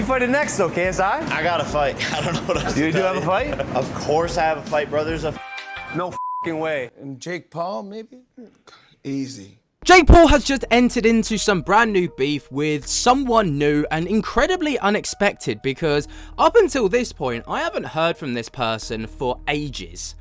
You fighting next, though, KSI? I got a fight. I don't know what else to You do tell have a fight? Of course I have a fight, brothers. No f***ing way. And Jake Paul, maybe? Easy. Jake Paul has just entered into some brand new beef with someone new and incredibly unexpected, because up until this point, I haven't heard from this person for ages.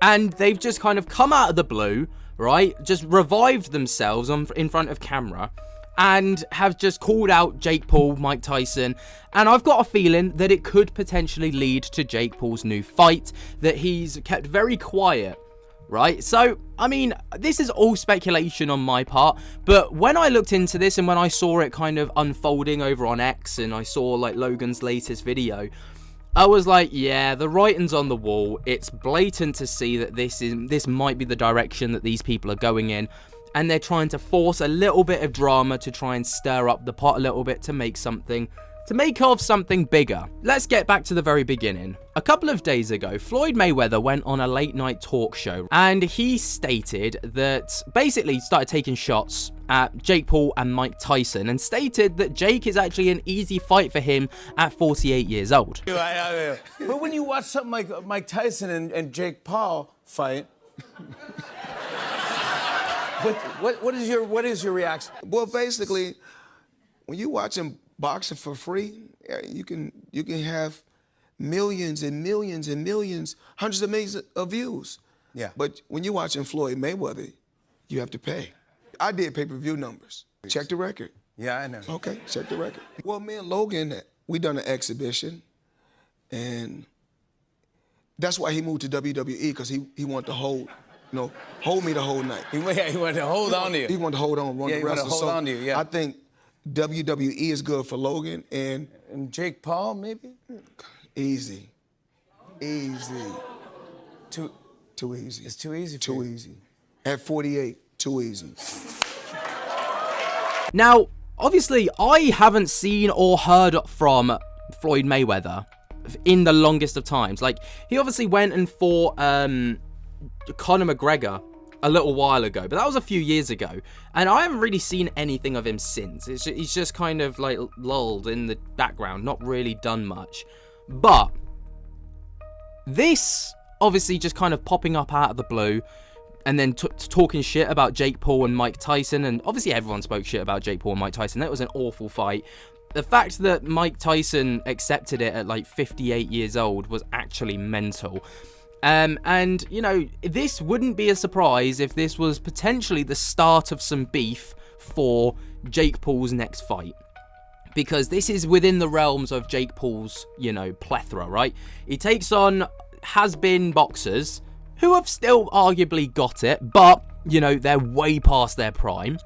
And they've just kind of come out of the blue, right? Just revived themselves in front of camera and have just called out Jake Paul, Mike Tyson. And I've got a feeling that it could potentially lead to Jake Paul's new fight that he's kept very quiet. Right, so I mean, this is all speculation on my part, but when I looked into this and when I saw it kind of unfolding over on X and I saw like Logan's latest video, I was like, yeah, the writing's on the wall. It's blatant to see that this might be the direction that these people are going in, and they're trying to force a little bit of drama to try and stir up the pot a little bit to make of something bigger. Let's get back to the very beginning. A couple of days ago, Floyd Mayweather went on a late night talk show and he stated that basically started taking shots at Jake Paul and Mike Tyson and stated that Jake is actually an easy fight for him at 48 years old. But when you watch something like Mike Tyson and Jake Paul fight, what is your reaction? Well, basically, when you watching boxing for free, you can have millions and millions and millions, hundreds of millions of views. Yeah. But when you're watching Floyd Mayweather, you have to pay. I did pay-per-view numbers. Check the record. Yeah, I know. Okay, check the record. Well, me and Logan, we done an exhibition, and that's why he moved to WWE, because he wanted to hold me the whole night. He wanted to hold on to you. He wanted to hold on, run the he wanted to wrestle. hold on to you, yeah. I think WWE is good for Logan, and Jake Paul, maybe? easy. Too easy. It's too easy for Too you. easy. At 48, too easy. Now, obviously, I haven't seen or heard from Floyd Mayweather in the longest of times. Like, he obviously went and fought Conor McGregor a little while ago, but that was a few years ago, and I haven't really seen anything of him since. He's just kind of like lulled in the background, not really done much. But this obviously just kind of popping up out of the blue and then talking shit about Jake Paul and Mike Tyson, and obviously everyone spoke shit about Jake Paul and Mike Tyson. That was an awful fight. The fact that Mike Tyson accepted it at like 58 years old was actually mental. And, you know, this wouldn't be a surprise if this was potentially the start of some beef for Jake Paul's next fight. Because this is within the realms of Jake Paul's, you know, plethora, right? He takes on has-been boxers who have still arguably got it, but, you know, they're way past their prime.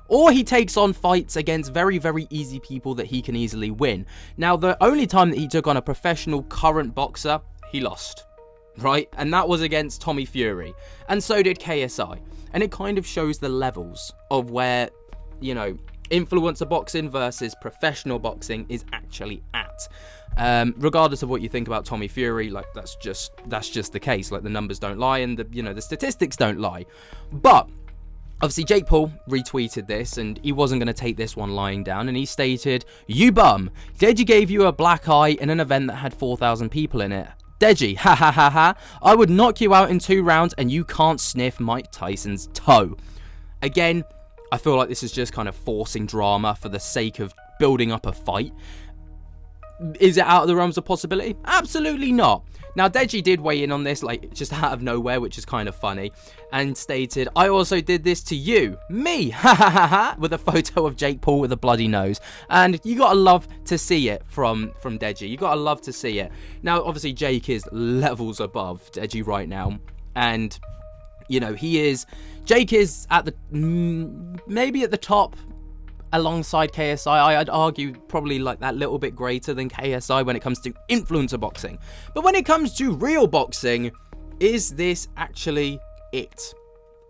Or he takes on fights against very, very easy people that he can easily win. Now, the only time that he took on a professional current boxer, he lost. Right? And that was against Tommy Fury. And so did KSI. And it kind of shows the levels of where, you know, influencer boxing versus professional boxing is actually at. Regardless of what you think about Tommy Fury, like, that's just the case. Like, the numbers don't lie and the statistics don't lie. But obviously, Jake Paul retweeted this, and he wasn't going to take this one lying down, and he stated, "You bum, Deji gave you a black eye in an event that had 4,000 people in it. Deji, ha ha ha ha, I would knock you out in 2 rounds and you can't sniff Mike Tyson's toe." Again, I feel like this is just kind of forcing drama for the sake of building up a fight. Is it out of the realms of possibility? Absolutely not. Now, Deji did weigh in on this, like, just out of nowhere, which is kind of funny, and stated, "I also did this to you, me, ha ha ha ha," with a photo of Jake Paul with a bloody nose. And you gotta love to see it from Deji. You gotta love to see it. Now, obviously, Jake is levels above Deji right now, and, you know, Jake is at the, maybe at the top, alongside KSI. I'd argue probably like that little bit greater than KSI when it comes to influencer boxing. But when it comes to real boxing, is this actually it?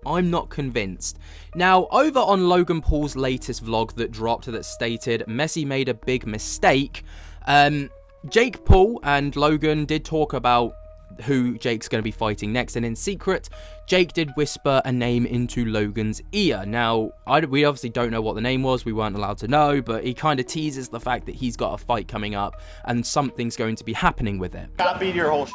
I'm not convinced. Now, over on Logan Paul's latest vlog that dropped that stated Messi made a big mistake, Jake Paul and Logan did talk about who Jake's going to be fighting next, and in secret, Jake did whisper a name into Logan's ear. Now, we obviously don't know what the name was, we weren't allowed to know, but he kind of teases the fact that he's got a fight coming up, and something's going to be happening with it. Copied your whole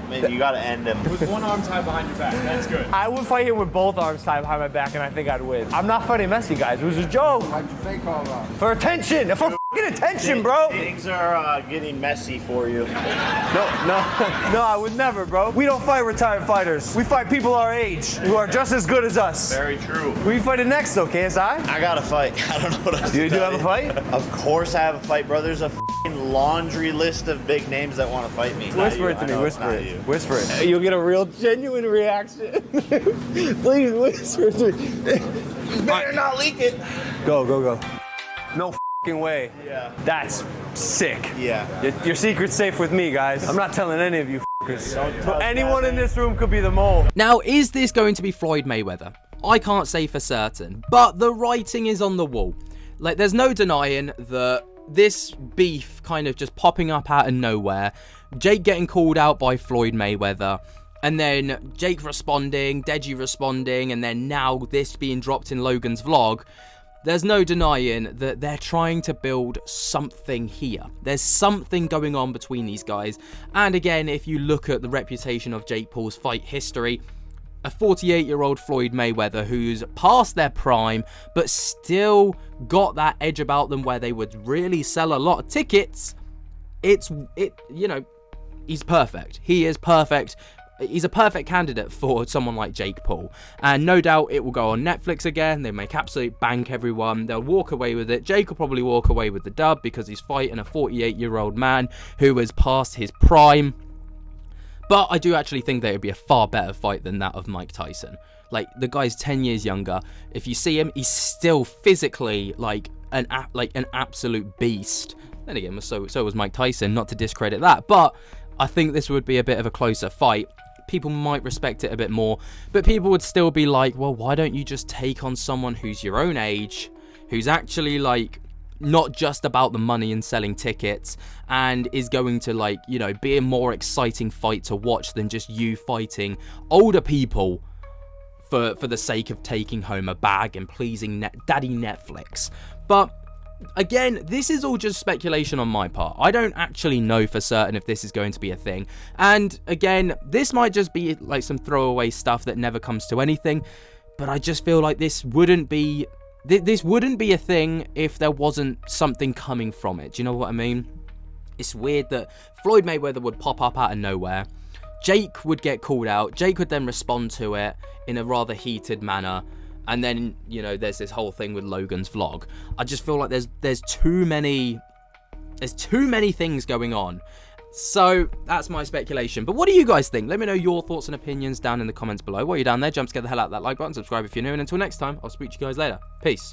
man, you gotta end him. With one arm tied behind your back, that's good. I would fight him with both arms tied behind my back, and I think I'd win. I'm not fighting Messi, guys. It was a joke. How'd you fake all that? For attention. For f***ing attention, bro. Things are getting messy for you. No, I would never, bro. We don't fight retired fighters. We fight people our age who are just as good as us. Very true. Who are you fighting next, though, KSI? I got a fight. I don't know what else You to do tell have a fight? Of course I have a fight, bro. There's a f***ing laundry list of big names that want to fight me. Whisper it to me. Whisper it. Whisper it. You'll get a real, genuine reaction. Please whisper it to me. You better not leak it. Go. No f***ing way. Yeah. That's sick. Yeah. Your secret's safe with me, guys. I'm not telling any of you f***ers. Don't tell Anyone in that, this room could be the mole. Now, is this going to be Floyd Mayweather? I can't say for certain, but the writing is on the wall. Like, there's no denying that this beef kind of just popping up out of nowhere, Jake getting called out by Floyd Mayweather, and then Jake responding, Deji responding, and then now this being dropped in Logan's vlog. There's no denying that they're trying to build something here. There's something going on between these guys. And again, if you look at the reputation of Jake Paul's fight history, a 48-year-old Floyd Mayweather who's past their prime, but still got that edge about them where they would really sell a lot of tickets. He's perfect. He is perfect. He's a perfect candidate for someone like Jake Paul. And no doubt it will go on Netflix again. They make absolute bank, everyone. They'll walk away with it. Jake will probably walk away with the dub because he's fighting a 48-year-old man who is past his prime. But I do actually think that it would be a far better fight than that of Mike Tyson. Like, the guy's 10 years younger. If you see him, he's still physically like an absolute beast. Then again, so was Mike Tyson, not to discredit that. But I think this would be a bit of a closer fight. People might respect it a bit more, but people would still be like, well, why don't you just take on someone who's your own age, who's actually like not just about the money and selling tickets, and is going to be a more exciting fight to watch than just you fighting older people for the sake of taking home a bag and pleasing Daddy Netflix. But again, this is all just speculation on my part. I don't actually know for certain if this is going to be a thing. And again, this might just be like some throwaway stuff that never comes to anything. But I just feel like this wouldn't be a thing if there wasn't something coming from it. Do you know what I mean? It's weird that Floyd Mayweather would pop up out of nowhere. Jake would get called out. Jake would then respond to it in a rather heated manner. And then, there's this whole thing with Logan's vlog. I just feel like there's too many things going on. So that's my speculation. But what do you guys think? Let me know your thoughts and opinions down in the comments below. While you're down there, jump to get the hell out of that like button, subscribe if you're new, and until next time, I'll speak to you guys later. Peace.